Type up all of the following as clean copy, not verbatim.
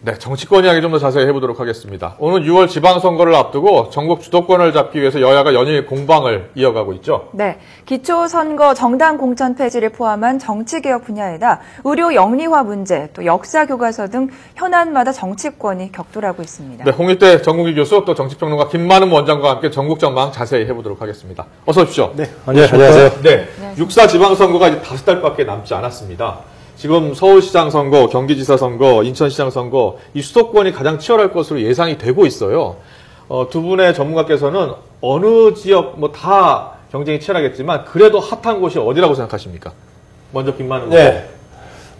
네, 정치권 이야기 좀 더 자세히 해보도록 하겠습니다. 오늘 6월 지방선거를 앞두고 전국 주도권을 잡기 위해서 여야가 연일 공방을 이어가고 있죠. 네, 기초선거 정당 공천 폐지를 포함한 정치개혁 분야에다 의료 영리화 문제, 또 역사교과서 등 현안마다 정치권이 격돌하고 있습니다. 네, 홍익대 전국위 교수 또 정치평론가 김만음 원장과 함께 전국 전망 자세히 해보도록 하겠습니다. 어서 오십시오. 네, 안녕하세요. 네, 6.4 지방선거가 이제 5달밖에 남지 않았습니다. 지금 서울시장 선거, 경기지사 선거, 인천시장 선거, 이 수도권이 가장 치열할 것으로 예상이 되고 있어요. 두 분의 전문가께서는 어느 지역 뭐 다 경쟁이 치열하겠지만 그래도 핫한 곳이 어디라고 생각하십니까? 먼저 김만우. 네.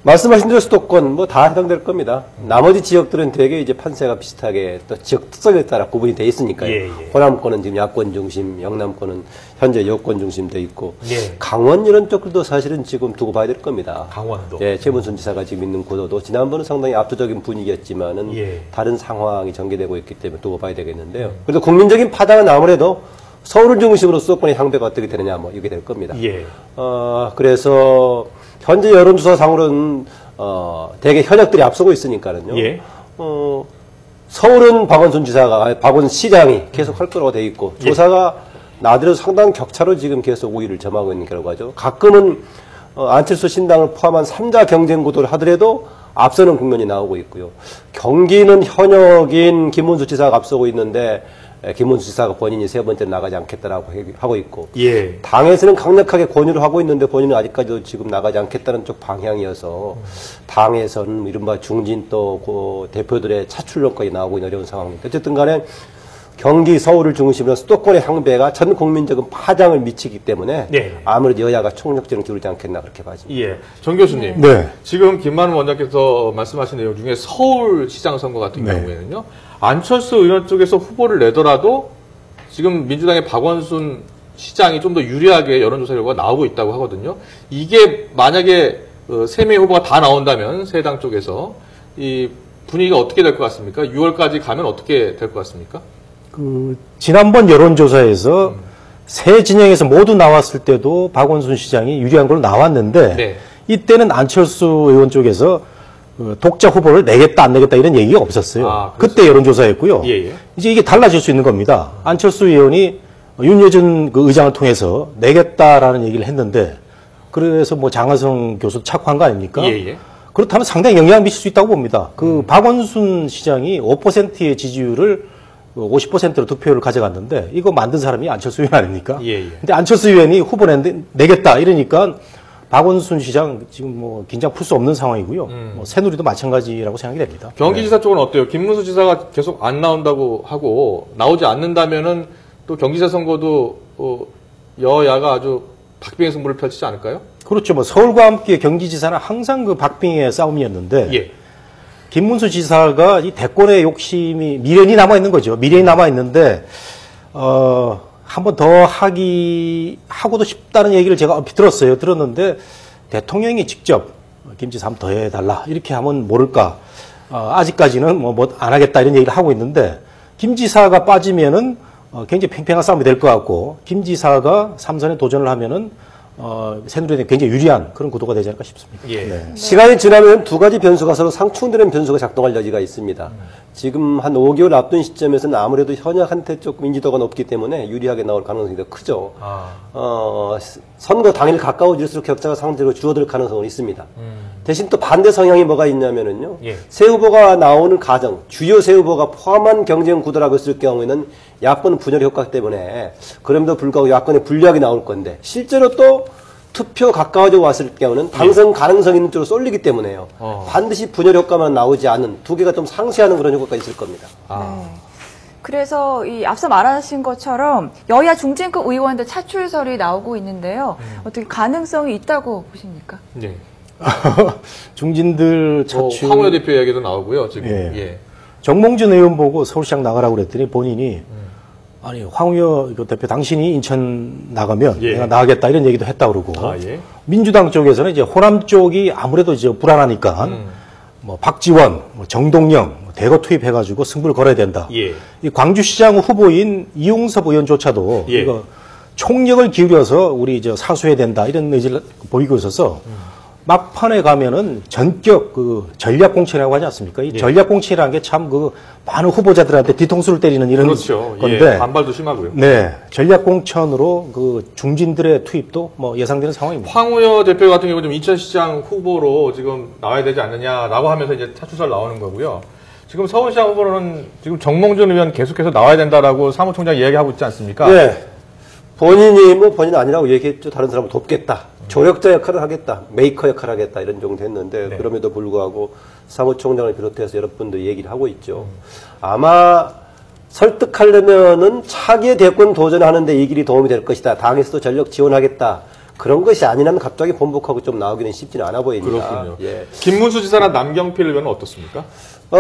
말씀하신 대로 수도권 뭐 다 해당될 겁니다. 나머지 지역들은 되게 이제 판세가 비슷하게 또 지역 특성에 따라 구분이 돼 있으니까요. 예. 호남권은 지금 야권 중심, 영남권은 현재 여권 중심 돼 있고, 예. 강원 이런 쪽들도 사실은 지금 두고 봐야 될 겁니다. 강원도. 예, 최문순 지사가 지금 있는 구도도 지난번은 상당히 압도적인 분위기였지만은 예. 다른 상황이 전개되고 있기 때문에 두고 봐야 되겠는데요. 그래도 국민적인 파장은 아무래도 서울을 중심으로 수도권의 향배가 어떻게 되느냐 뭐 이게 될 겁니다. 예. 그래서 현재 여론조사상으로는 대개 현역들이 앞서고 있으니까는요. 예. 서울은 박원순 시장이 계속 할 거라고 돼 있고, 조사가 나더라도 상당한 격차로 지금 계속 우위를 점하고 있는 결과죠. 가끔은 안철수 신당을 포함한 3자 경쟁 구도를 하더라도 앞서는 국면이 나오고 있고요. 경기는 현역인 김문수 지사가 앞서고 있는데, 김문수 지사가 본인이 세 번째로 나가지 않겠다라고 하고 있고, 예. 당에서는 강력하게 권유를 하고 있는데 본인은 아직까지도 지금 나가지 않겠다는 쪽 방향이어서 당에서는 이른바 중진 또 대표들의 차출론까지 나오고 있는 어려운 상황입니다. 어쨌든 간에 경기 서울을 중심으로 수도권의 향배가 전 국민적인 파장을 미치기 때문에 네. 아무래도 여야가 총력전을 기울지 않겠나 그렇게 봐집니다. 예. 정 교수님. 네. 지금 김만우 원장께서 말씀하신 내용 중에 서울시장 선거 같은 네. 경우에는요. 안철수 의원 쪽에서 후보를 내더라도 지금 민주당의 박원순 시장이 좀 더 유리하게 여론조사 결과가 나오고 있다고 하거든요. 이게 만약에 3명의 후보가 다 나온다면 세 당 쪽에서 이 분위기가 어떻게 될 것 같습니까? 6월까지 가면 어떻게 될 것 같습니까? 지난번 여론조사에서 세 진영에서 모두 나왔을 때도 박원순 시장이 유리한 걸로 나왔는데 네. 이때는 안철수 의원 쪽에서 독자 후보를 내겠다 안 내겠다 이런 얘기가 없었어요. 그때 여론조사였고요. 예. 이제 이게 달라질 수 있는 겁니다. 안철수 의원이 윤여준 그 의장을 통해서 내겠다라는 얘기를 했는데, 그래서 뭐 장하성 교수 착화한 거 아닙니까? 예. 그렇다면 상당히 영향을 미칠 수 있다고 봅니다. 박원순 시장이 5%의 지지율을 50%로 득표율을 가져갔는데, 이거 만든 사람이 안철수 의원 아닙니까? 예. 근데 안철수 의원이 후보 내겠다 이러니까 박원순 시장 지금 뭐 긴장 풀 수 없는 상황이고요. 뭐 새누리도 마찬가지라고 생각이 됩니다. 경기지사 쪽은 어때요? 김문수 지사가 계속 안 나온다고 하고 나오지 않는다면은 또 경기지사 선거도 여야가 아주 박빙의 승부를 펼치지 않을까요? 그렇죠. 뭐 서울과 함께 경기지사는 항상 그 박빙의 싸움이었는데, 예. 김문수 지사가 이 대권의 욕심이 미련이 남아 있는 거죠. 미련이 남아 있는데 한 번 더 하고도 싶다는 얘기를 제가 얼핏 들었는데 대통령이 직접 김 지사 한번 더 해달라 이렇게 하면 모를까. 아직까지는 뭐 안 하겠다 이런 얘기를 하고 있는데, 김 지사가 빠지면은 굉장히 팽팽한 싸움이 될 것 같고, 김 지사가 3선에 도전을 하면은 새누리당에 굉장히 유리한 그런 구도가 되지 않을까 싶습니다. 예. 네. 시간이 지나면 두 가지 변수가 서로 상충되는 변수가 작동할 여지가 있습니다. 지금 한 5개월 앞둔 시점에서는 아무래도 현역한테 조금 인지도가 높기 때문에 유리하게 나올 가능성이 더 크죠. 선거 당일 가까워질수록 격차가 상대적으로 줄어들 가능성은 있습니다. 대신 또 반대 성향이 뭐가 있냐면은요. 예. 새 후보가 나오는 가정, 주요 새 후보가 포함한 경쟁 구도라고 했을 경우에는 야권 분열 효과 때문에 그럼에도 불구하고 야권의 불리하게 나올 건데, 실제로 또 투표 가까워져 왔을 경우는 당선 가능성 있는 쪽으로 쏠리기 때문에요. 반드시 분열 효과만 나오지 않은 두 개가 좀 상쇄하는 그런 효과가 있을 겁니다. 네. 그래서 앞서 말하신 것처럼 여야 중진급 의원들 차출설이 나오고 있는데요. 어떻게 가능성이 있다고 보십니까? 네. 중진들 차출. 황우여 대표 이야기도 나오고요. 지금. 예. 정몽준 의원 보고 서울시장 나가라고 그랬더니 본인이 아니 황우여 대표 당신이 인천 나가면 내가 나가겠다 이런 얘기도 했다 그러고, 민주당 쪽에서는 이제 호남 쪽이 아무래도 이제 불안하니까 뭐 박지원, 정동영 대거 투입해가지고 승부를 걸어야 된다. 이 광주시장 후보인 이용섭 의원조차도 이거 총력을 기울여서 우리 사수해야 된다 이런 의지를 보이고 있어서 막판에 가면은 전격 그 전략 공천이라고 하지 않습니까? 이 예. 전략 공천이라는 게 참 그 많은 후보자들한테 뒤통수를 때리는 이런 그렇죠. 건데. 예, 반발도 심하고요. 네. 전략 공천으로 그 중진들의 투입도 뭐 예상되는 상황입니다. 황우여 대표 같은 경우 좀 인천시장 후보로 지금 나와야 되지 않느냐라고 하면서 이제 차출설 나오는 거고요. 지금 서울시장 후보로는 지금 정몽준 의원 계속해서 나와야 된다라고 사무총장이 이야기하고 있지 않습니까? 네. 본인이 뭐 본인 아니라고 얘기했죠. 다른 사람을 돕겠다. 조력자 역할을 하겠다. 메이커 역할을 하겠다. 이런 정도 했는데 네. 그럼에도 불구하고 사무총장을 비롯해서 여러분들 얘기를 하고 있죠. 아마 설득하려면은 차기의 대권 도전하는데 이 길이 도움이 될 것이다. 당에서도 전력 지원하겠다. 그런 것이 아니라면 갑자기 번복하고 좀 나오기는 쉽지는 않아 보입니다. 그렇군요. 예. 김문수 지사나 남경필 의원은 어떻습니까?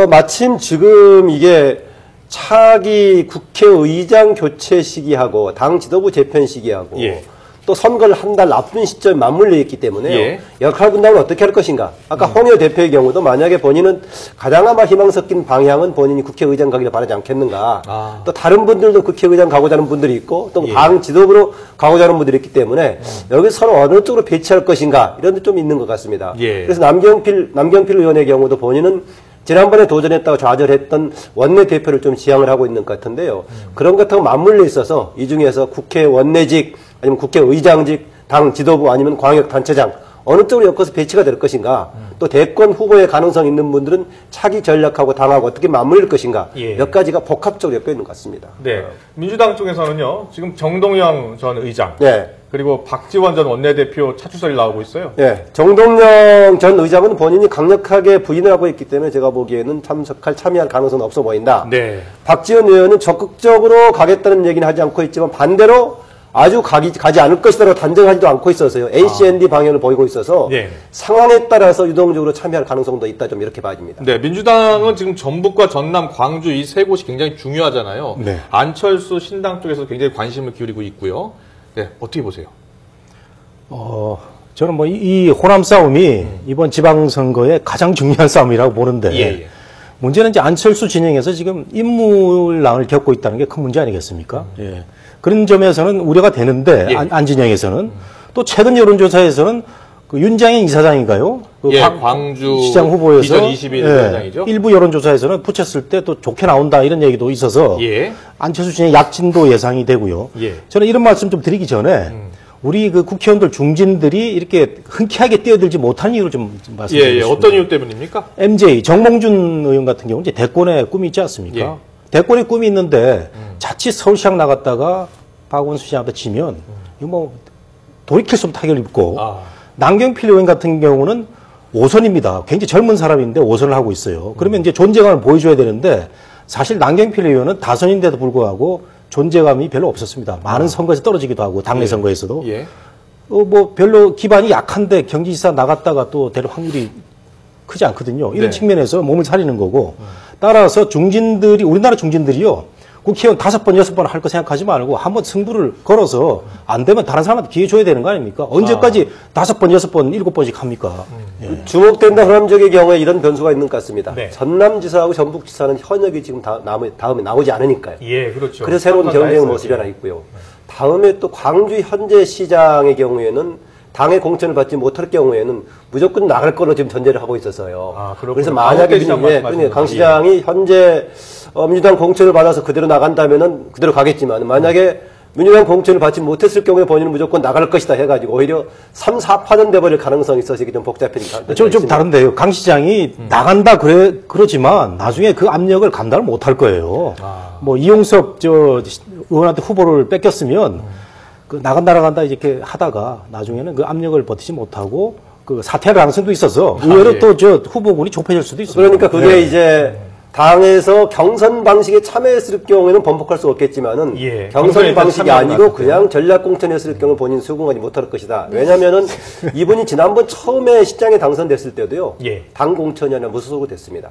마침 지금 이게 차기 국회의장 교체 시기하고 당 지도부 재편 시기하고 예. 또 선거를 한 달 앞둔 시점에 맞물려 있기 때문에요. 예. 역할 분담을 어떻게 할 것인가. 아까 홍여 대표의 경우도 만약에 본인은 가장 아마 희망 섞인 방향은 본인이 국회의장 가기를 바라지 않겠는가. 아. 또 다른 분들도 국회의장 가고자 하는 분들이 있고 또 예. 당 지도부로 가고자 하는 분들이 있기 때문에 여기 서로 어느 쪽으로 배치할 것인가 이런 데 좀 있는 것 같습니다. 예. 그래서 남경필 의원의 경우도 본인은 지난번에 도전했다고 좌절했던 원내대표를 좀 지향을 하고 있는 것 같은데요. 그런 것하고 맞물려 있어서 이 중에서 국회 원내직 아니면 국회의장직, 당 지도부 아니면 광역단체장 어느 쪽으로 엮어서 배치가 될 것인가 또 대권 후보의 가능성 있는 분들은 차기 전략하고 당하고 어떻게 맞물릴 것인가 예. 몇 가지가 복합적으로 엮여 있는 것 같습니다. 네. 민주당 쪽에서는요, 지금 정동영 전 의장, 네. 그리고 박지원 전 원내대표 차출설이 나오고 있어요. 예, 정동영 전 의장은 본인이 강력하게 부인을 하고 있기 때문에 제가 보기에는 참여할 가능성은 없어 보인다. 네. 박지원 의원은 적극적으로 가겠다는 얘기는 하지 않고 있지만 반대로 아주 가지 않을 것이다라고 단정하지도 않고 있어서요. NCND 방향을 보이고 있어서 네. 상황에 따라서 유동적으로 참여할 가능성도 있다. 좀 이렇게 봐집니다. 네, 민주당은 지금 전북과 전남, 광주 이 세 곳이 굉장히 중요하잖아요. 네. 안철수 신당 쪽에서 굉장히 관심을 기울이고 있고요. 네, 어떻게 보세요? 저는 뭐 이 호남 싸움이 이번 지방선거의 가장 중요한 싸움이라고 보는데 예. 문제는 이제 안철수 진영에서 지금 인물난을 겪고 있다는 게 큰 문제 아니겠습니까? 예. 그런 점에서는 우려가 되는데 예. 안 진영에서는 또 최근 여론조사에서는 그 윤장현 이사장인가요? 그 예, 광주 시장 후보에서 비전 21 위원장이죠. 일부 여론조사에서는 붙였을 때 또 좋게 나온다 이런 얘기도 있어서 예. 안철수 진영 약진도 예상이 되고요. 예. 저는 이런 말씀 좀 드리기 전에 우리 그 국회의원들 중진들이 이렇게 흔쾌하게 뛰어들지 못하는 이유를 좀 예, 말씀드리겠습니다. 예. 어떤 이유 때문입니까? MJ 정몽준 의원 같은 경우 이제 대권에 꿈이 있지 않습니까? 예. 대권에 꿈이 있는데 자칫 서울시장 나갔다가 박원순 시장한테 지면 이거 뭐 돌이킬 수 없는 타격을 입고 아. 남경필 의원 같은 경우는 5선입니다. 굉장히 젊은 사람인데 5선을 하고 있어요. 그러면 이제 존재감을 보여줘야 되는데 사실 남경필 의원은 다선인데도 불구하고 존재감이 별로 없었습니다. 많은 선거에서 떨어지기도 하고 당내 선거에서도 예. 뭐 별로 기반이 약한데 경기지사 나갔다가 또 될 확률이 크지 않거든요. 이런 네. 측면에서 몸을 사리는 거고 따라서 중진들이 우리나라 중진들이요. 국회의원 5번, 6번 할 거 생각하지 말고 한번 승부를 걸어서 안 되면 다른 사람한테 기회 줘야 되는 거 아닙니까? 언제까지 5번, 6번, 7번씩 합니까? 예. 주목된다 호남적의 경우에 이런 변수가 있는 것 같습니다. 네. 전남지사하고 전북지사는 현역이 지금 다음에 나오지 않으니까요. 예, 그렇죠. 그래서 새로운 선거가 경쟁의 있어요. 모습이 하나 있고요. 다음에 또 광주 현재 시장의 경우에는 당의 공천을 받지 못할 경우에는 무조건 나갈 거로 지금 전제를 하고 있었어요. 아, 그렇군요. 그래서 만약에 광역대 시장 말씀하시는 강 거죠. 시장이 현재 민주당 공천을 받아서 그대로 나간다면은 그대로 가겠지만 만약에 민주당 공천을 받지 못했을 경우에 본인은 무조건 나갈 것이다 해가지고 오히려 3, 4파전 돼버릴 가능성이 있어서 이게 좀 복잡해진 좀 다른데요. 강 시장이 나간다 그러지만 나중에 그 압력을 감당을 못할 거예요. 뭐 이용섭 의원한테 후보를 뺏겼으면 그 나간다 이렇게 하다가 나중에는 그 압력을 버티지 못하고 그 사퇴할 가능성도 있어서 의외로 예. 또 후보군이 좁혀질 수도 있습니다. 그러니까 그게 네. 이제 당에서 경선 방식에 참여했을 경우에는 번복할 수 없겠지만은 예, 경선 경선에 방식이 참여하는 아니고 것 같아요. 그냥 전략 공천했을 경우 본인 수긍하지 못할 것이다. 왜냐면은 이분이 지난번 처음에 시장에 당선됐을 때도요. 예. 당 공천이 아니라 무소속으로 됐습니다.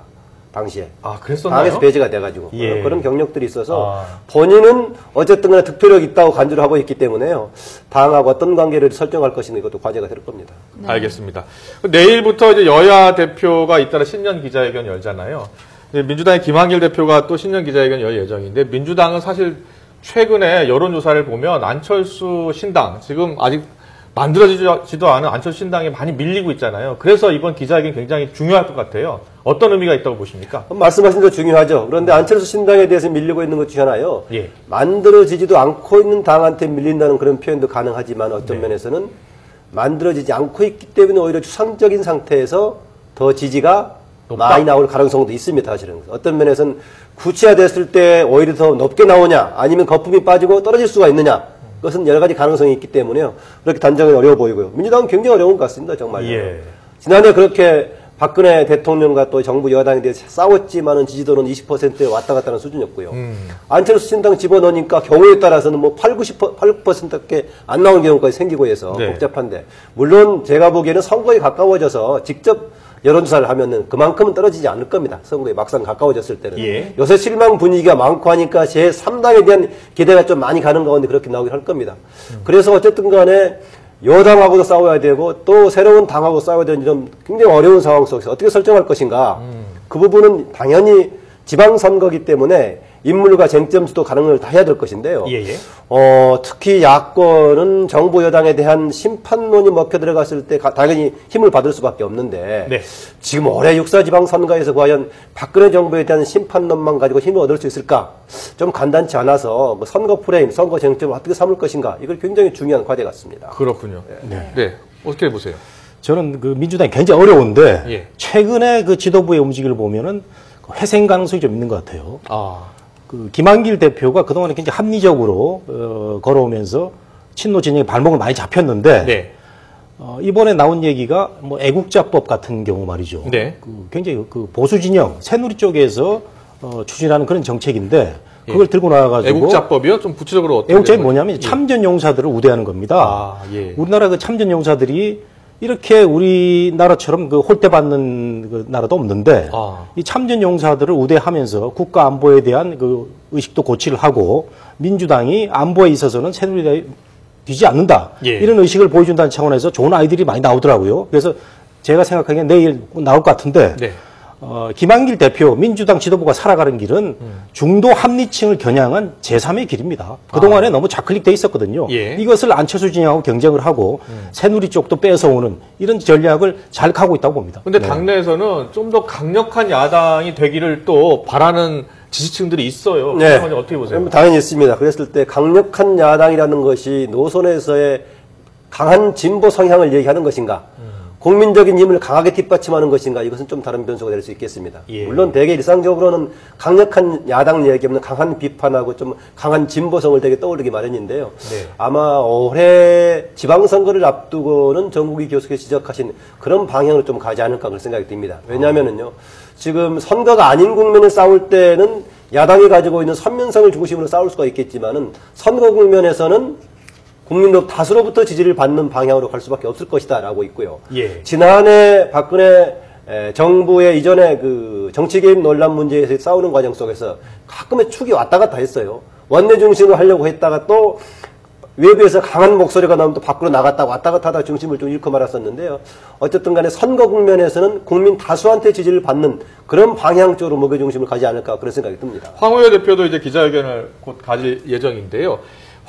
당시에. 아, 그랬었나요? 당에서 배제가 돼가지고 예. 그런 경력들이 있어서 아. 본인은 어쨌든 간에 득표력이 있다고 간주를 하고 있기 때문에요. 당하고 어떤 관계를 설정할 것인가 이것도 과제가 될 겁니다. 알겠습니다. 내일부터 이제 여야 대표가 잇따라 신년 기자회견 열잖아요. 이제 민주당의 김한길 대표가 또 신년 기자회견 열 예정인데 민주당은 사실 최근에 여론조사를 보면 안철수 신당 지금 아직 만들어지지도 않은 안철수 신당에 많이 밀리고 있잖아요. 그래서 이번 기자회견이 굉장히 중요할 것 같아요. 어떤 의미가 있다고 보십니까? 말씀하신 대로 중요하죠. 그런데 안철수 신당에 대해서 밀리고 있는 것 중에 하나요. 예. 만들어지지도 않고 있는 당한테 밀린다는 그런 표현도 가능하지만 어떤 면에서는 만들어지지 않고 있기 때문에 오히려 추상적인 상태에서 더 지지가 높다? 많이 나올 가능성도 있습니다. 사실은. 어떤 면에서는 구체화됐을 때 오히려 더 높게 나오냐 아니면 거품이 빠지고 떨어질 수가 있느냐 그것은 여러 가지 가능성이 있기 때문에요. 그렇게 단정은 어려워 보이고요. 민주당은 굉장히 어려운 것 같습니다. 정말. 예. 지난해 그렇게 박근혜 대통령과 또 정부 여당에 대해서 싸웠지만은 지지도는 20%에 왔다 갔다 하는 수준이었고요. 안철수 신당 집어넣으니까 경우에 따라서는 뭐 8%밖에 안 나오는 경우까지 생기고 해서 네. 복잡한데. 물론 제가 보기에는 선거에 가까워져서 직접 여론조사를 하면은 그만큼은 떨어지지 않을 겁니다. 선거에 막상 가까워졌을 때는. 예. 요새 실망 분위기가 많고 하니까 제3당에 대한 기대가 좀 많이 가는 가운데 그렇게 나오긴 할 겁니다. 그래서 어쨌든 간에 여당하고도 싸워야 되고 또 새로운 당하고 싸워야 되는 이런 굉장히 어려운 상황 속에서 어떻게 설정할 것인가. 그 부분은 당연히 지방선거기 때문에 인물과 쟁점수도 가능을 다 해야 될 것인데요. 예. 특히 야권은 정부 여당에 대한 심판론이 먹혀 들어갔을 때 당연히 힘을 받을 수밖에 없는데 네. 지금 올해 육사지방선거에서 과연 박근혜 정부에 대한 심판론만 가지고 힘을 얻을 수 있을까? 좀 간단치 않아서 선거 프레임, 선거 쟁점을 어떻게 삼을 것인가? 이걸 굉장히 중요한 과제 같습니다. 그렇군요. 네. 어떻게 보세요? 저는 그 민주당이 굉장히 어려운데 예. 최근에 그 지도부의 움직임을 보면은 회생 가능성이 좀 있는 것 같아요. 그 김한길 대표가 그동안에 굉장히 합리적으로 걸어오면서 친노 진영의 발목을 많이 잡혔는데 네. 이번에 나온 얘기가 뭐 애국자법 같은 경우 말이죠. 네. 굉장히 그 보수 진영 새누리 쪽에서 추진하는 그런 정책인데 그걸 들고 나와가지고 애국자법이요? 좀 구체적으로 어떻게? 애국자법이 뭐냐면 참전 용사들을 우대하는 겁니다. 예. 우리나라 그 참전 용사들이 이렇게 우리나라처럼 그 홀대받는 그 나라도 없는데 이 참전 용사들을 우대하면서 국가 안보에 대한 그 의식도 고취를 하고 민주당이 안보에 있어서는 새누리당이 뒤지 않는다. 예. 이런 의식을 보여준다는 차원에서 좋은 아이들이 많이 나오더라고요. 그래서 제가 생각하기엔 내일 나올 것 같은데 네. 김한길 대표 민주당 지도부가 살아가는 길은 중도 합리층을 겨냥한 제3의 길입니다. 그동안에 너무 좌클릭돼 있었거든요. 예. 이것을 안철수 진영하고 경쟁을 하고 새누리 쪽도 뺏어오는 이런 전략을 잘 가고 있다고 봅니다. 근데 당내에서는 좀 더 강력한 야당이 되기를 또 바라는 지지층들이 있어요. 네. 어떻게 보세요? 당연히 있습니다. 그랬을 때 강력한 야당이라는 것이 노선에서의 강한 진보 성향을 얘기하는 것인가, 국민적인 힘을 강하게 뒷받침하는 것인가, 이것은 좀 다른 변수가 될 수 있겠습니다. 예. 물론 대개 일상적으로는 강력한 야당 얘기하면 강한 비판하고 좀 강한 진보성을 되게 떠오르기 마련인데요. 네. 아마 올해 지방선거를 앞두고는 정국이 교수께서 지적하신 그런 방향으로 좀 가지 않을까 그런 생각이 듭니다. 왜냐하면은요, 지금 선거가 아닌 국면을 싸울 때는 야당이 가지고 있는 선면성을 중심으로 싸울 수가 있겠지만은 선거 국면에서는 국민들 다수로부터 지지를 받는 방향으로 갈 수밖에 없을 것이다라고 있고요. 예. 지난해 박근혜 정부의 이전에 그 정치 개입 논란 문제에서 싸우는 과정 속에서 가끔의 축이 왔다 갔다 했어요. 원내 중심으로 하려고 했다가 또 외부에서 강한 목소리가 나오면 또 밖으로 나갔다 왔다 갔다 하다가 중심을 좀 잃고 말았었는데요. 어쨌든 간에 선거 국면에서는 국민 다수한테 지지를 받는 그런 방향 쪽으로 목의 중심을 가지 않을까 그런 생각이 듭니다. 황우여 대표도 이제 기자회견을 곧 가질 예정인데요.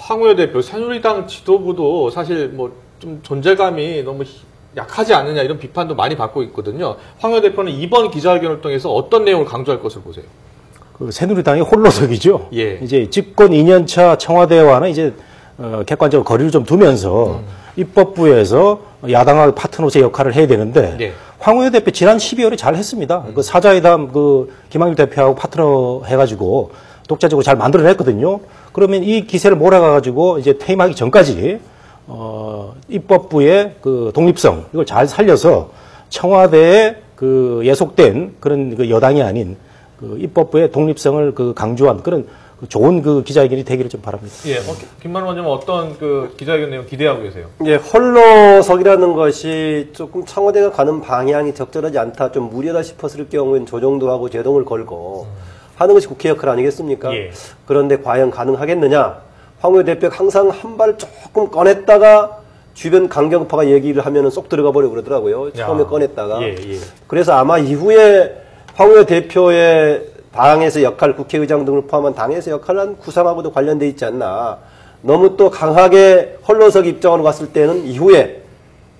황우여 대표, 새누리당 지도부도 사실 뭐 좀 존재감이 너무 약하지 않느냐 이런 비판도 많이 받고 있거든요. 황우여 대표는 이번 기자회견을 통해서 어떤 내용을 강조할 것을 보세요? 그 새누리당이 홀로서기죠. 예. 이제 집권 2년차 청와대와는 이제 객관적으로 거리를 좀 두면서 입법부에서 야당과 파트너의 역할을 해야 되는데 네. 황우여 대표 지난 12월에 잘 했습니다. 그 사자회담 그 김한길 대표하고 파트너 해가지고 독자적으로 잘 만들어냈거든요. 그러면 이 기세를 몰아가가지고 이제 퇴임하기 전까지 입법부의 그 독립성 이걸 잘 살려서 청와대에 그 예속된 그런 그 여당이 아닌 그 입법부의 독립성을 그 강조한 그런 좋은 그 기자회견이 되기를 좀 바랍니다. 예, 김만우 원장은 어떤 그 기자회견 내용 기대하고 계세요? 예, 홀로서기라는 것이 조금 청와대가 가는 방향이 적절하지 않다, 좀 무리하다 싶었을 경우엔 조정도 하고 제동을 걸고 하는 것이 국회 역할 아니겠습니까? 예. 그런데 과연 가능하겠느냐? 황우여 대표가 항상 한 발 조금 꺼냈다가 주변 강경파가 얘기를 하면은 쏙 들어가 버리고 그러더라고요. 처음에 꺼냈다가. 예. 그래서 아마 이후에 황우여 대표의 당에서 역할, 국회의장 등을 포함한 당에서 역할을 한 구상하고도 관련돼 있지 않나. 너무 또 강하게 홀로서기 입장으로 갔을 때는 이후에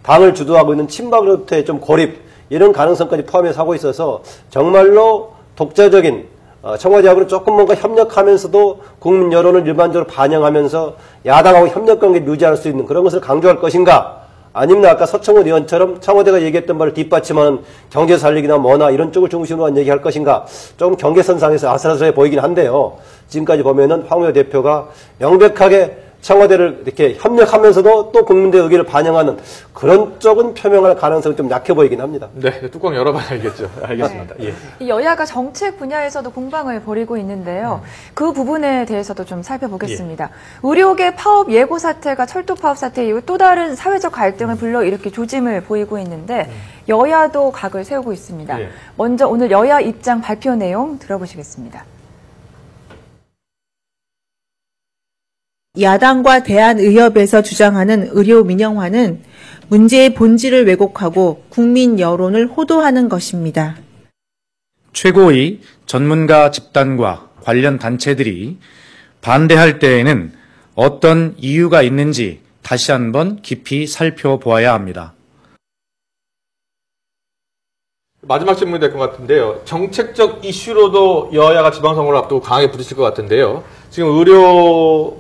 당을 주도하고 있는 친박으로부터의 좀 고립 이런 가능성까지 포함해서 하고 있어서 정말로 독자적인 청와대하고는 조금 뭔가 협력하면서도 국민 여론을 일반적으로 반영하면서 야당하고 협력관계를 유지할 수 있는 그런 것을 강조할 것인가, 아니면 아까 서청원 의원처럼 청와대가 얘기했던 바를 뒷받침하는 경제 살리기나 뭐나 이런 쪽을 중심으로 한 얘기할 것인가, 조금 경계선상에서 아슬아슬해 보이긴 한데요. 지금까지 보면은 황우여 대표가 명백하게 청와대를 이렇게 협력하면서도 또 국민들의 의견을 반영하는 그런 쪽은 표명할 가능성이 좀 약해 보이긴 합니다. 네, 뚜껑 열어봐야 알겠죠. 알겠습니다. 네. 예. 이 여야가 정책 분야에서도 공방을 벌이고 있는데요. 그 부분에 대해서도 좀 살펴보겠습니다. 의료계 파업 예고 사태가 철도 파업 사태 이후 또 다른 사회적 갈등을 불러일으킬 조짐을 보이고 있는데 여야도 각을 세우고 있습니다. 예. 먼저 오늘 여야 입장 발표 내용 들어보시겠습니다. 야당과 대한의협에서 주장하는 의료 민영화는 문제의 본질을 왜곡하고 국민 여론을 호도하는 것입니다. 최고의 전문가 집단과 관련 단체들이 반대할 때에는 어떤 이유가 있는지 다시 한번 깊이 살펴보아야 합니다. 마지막 질문이 될 것 같은데요. 정책적 이슈로도 여야가 지방선거를 앞두고 강하게 부딪힐 것 같은데요. 지금 의료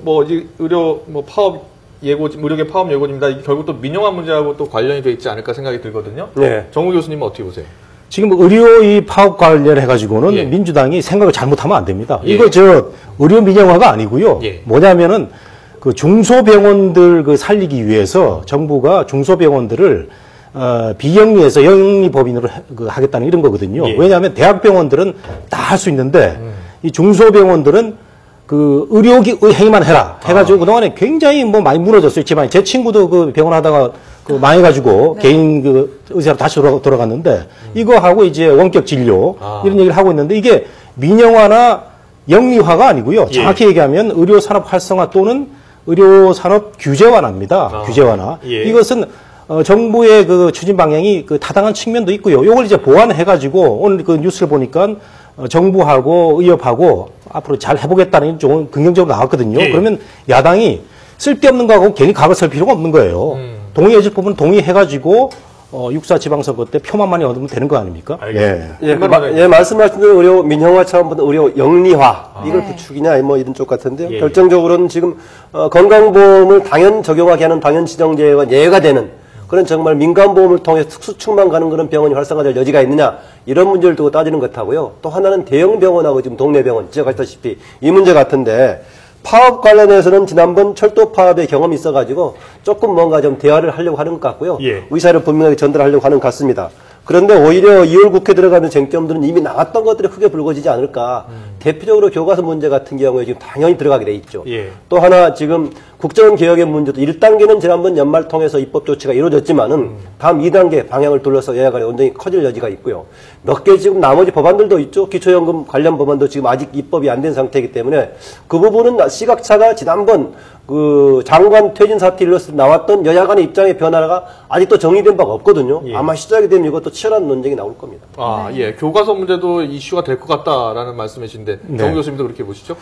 파업 의료계 파업 예고입니다. 결국 또 민영화 문제하고 또 관련이 돼 있지 않을까 생각이 들거든요. 네. 정우 교수님은 어떻게 보세요? 지금 의료 이 파업 관련해가지고는 예. 민주당이 생각을 잘못하면 안 됩니다. 예. 이거 의료 민영화가 아니고요. 예. 뭐냐면은 그 중소병원들 그 살리기 위해서 정부가 중소병원들을 비영리에서 영리법인으로 하겠다는 이런 거거든요. 예. 왜냐하면 대학병원들은 다 할 수 있는데 이 중소병원들은 그 의료행위만 해라 해가지고 그동안에 굉장히 뭐 많이 무너졌어요. 집안이. 제 친구도 그 병원 하다가 그 망해가지고 네. 개인 그 의사로 다시 돌아갔는데 이거 하고 이제 원격 진료 이런 얘기를 하고 있는데 이게 민영화나 영리화가 아니고요. 예. 정확히 얘기하면 의료산업 활성화 또는 의료산업 규제 완화입니다. 규제 완화. 예. 이것은 정부의 그 추진 방향이 그 타당한 측면도 있고요. 이걸 이제 보완해가지고 오늘 그 뉴스를 보니까 정부하고 의협하고 앞으로 잘 해보겠다는 쪽은 긍정적으로 나왔거든요. 예. 그러면 야당이 쓸데없는 거하고 괜히 각을 설 필요가 없는 거예요. 동의해줄 부분은 동의해가지고 6.4 지방선거 때 표만 많이 얻으면 되는 거 아닙니까? 알겠습니다. 예, 말씀하신 대로 의료 민영화 차원보다 의료 영리화 이걸 네. 부추기냐 뭐 이런 쪽 같은데요. 예. 결정적으로는 지금 건강보험을 당연 적용하게 하는 당연 지정제가 예외가 되는 그런 정말 민간보험을 통해 특수층만 가는 그런 병원이 활성화될 여지가 있느냐 이런 문제를 두고 따지는 것하고요. 또 하나는 대형 병원하고 지금 동네 병원 지적하셨다시피 이 문제 같은데 파업 관련해서는 지난번 철도 파업의 경험이 있어가지고 조금 뭔가 좀 대화를 하려고 하는 것 같고요. 예. 의사를 분명하게 전달하려고 하는 것 같습니다. 그런데 오히려 2월 국회 들어가는 쟁점들은 이미 나왔던 것들이 크게 불거지지 않을까. 대표적으로 교과서 문제 같은 경우에 지금 당연히 들어가게 돼 있죠. 예. 또 하나 지금 국정원 개혁의 문제도 1단계는 지난번 연말 통해서 입법 조치가 이루어졌지만은 다음 2단계 방향을 둘러서 여야 간에 온전히 커질 여지가 있고요. 몇 개 지금 나머지 법안들도 있죠. 기초연금 관련 법안도 지금 아직 입법이 안 된 상태이기 때문에 그 부분은 시각차가 지난번 그 장관 퇴진 사태 일로서 나왔던 여야 간의 입장의 변화가 아직도 정리된 바가 없거든요. 예. 아마 시작이 되면 이것도 치열한 논쟁이 나올 겁니다. 예. 교과서 문제도 이슈가 될 것 같다라는 말씀이신데 정우 교수님도 그렇게 보시죠?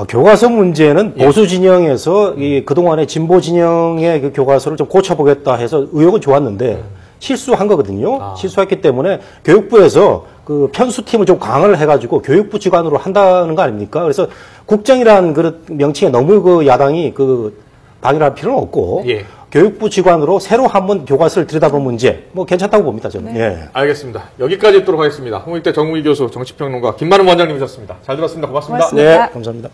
교과서 문제는 보수 진영에서 이 그동안의 진보 진영의 그 교과서를 좀 고쳐보겠다 해서 의욕은 좋았는데 실수한 거거든요. 실수했기 때문에 교육부에서 그 편수팀을 좀 강화를 해가지고 교육부 주관으로 한다는 거 아닙니까? 그래서 국정이라는 그 명칭에 너무 그 야당이 그 방해를 할 필요는 없고 예. 교육부 주관으로 새로 한번 교과서를 들여다본 문제 뭐 괜찮다고 봅니다. 저는. 예. 알겠습니다. 여기까지 듣도록 하겠습니다. 홍익대 정무위 교수 정치평론가 김만은 원장님이셨습니다. 잘 들었습니다. 고맙습니다. 고맙습니다. 감사합니다.